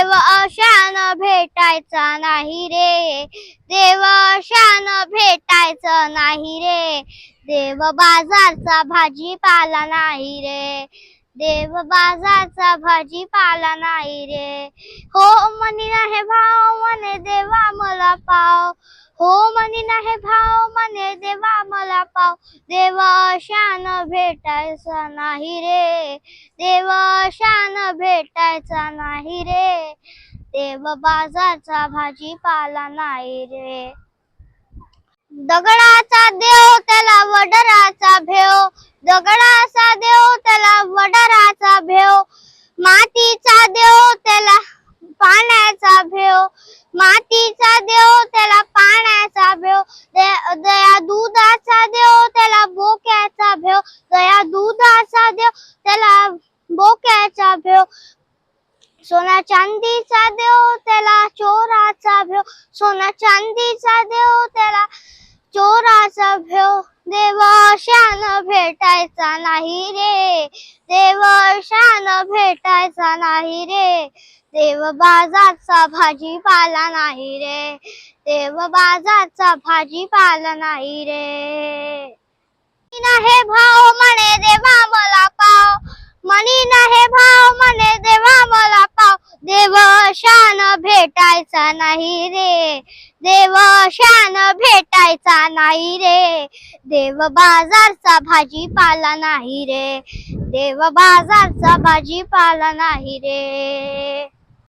देव अशान भेटायचा नाही रे, देव अशान भेटायचा नाही रे, देव बाजारचा भाजीपाला नाही रे, देव बाजारचा भाजीपाला नाही रे. हो म्हणी नाही भाव म्हणे देवा मला पाव, हो म्हणी नाही भाव म्हणे देवा मला पाव, देव अशान भेटायचा नाही रे, देव अशान भेटायचा नाही रे, देव बाजारचा भाजीपाला नाही रे. दगडाचा देव त्याला वडराचा भेव, दगडाचा देव त्याला वडराचा भेव, मातीचा देव त्याला पाण्याचा भेव, मातीचा देव त्याला पाण्याचा भेव, दया दुधाचा देव त्याला बोक्याचा भेव, दया दुधाचा देव त्याला बोक्याचा भेव, सोना चांदीचा देव त्याला चोराचा भेव, सोना चांदीचा देव त्याला चोराचा भेव, देव अशान भेटायचा नाही रे, देव अशान भेटायचा नाही रे, देव बाजारचा भाजीपाला नाही रे, देव बाजारचा भाजीपाला नाही रे. हे भाव म्हणे देवा मला पाव, म्हणी नाही भाव म्हणे देवा मला पाव, देव अशान भेटायचा नाही रे, देव अशान भेटायचा नाही रे, देव बाजारचा भाजीपाला नाही रे, देव बाजारचा भाजीपाला नाही रे.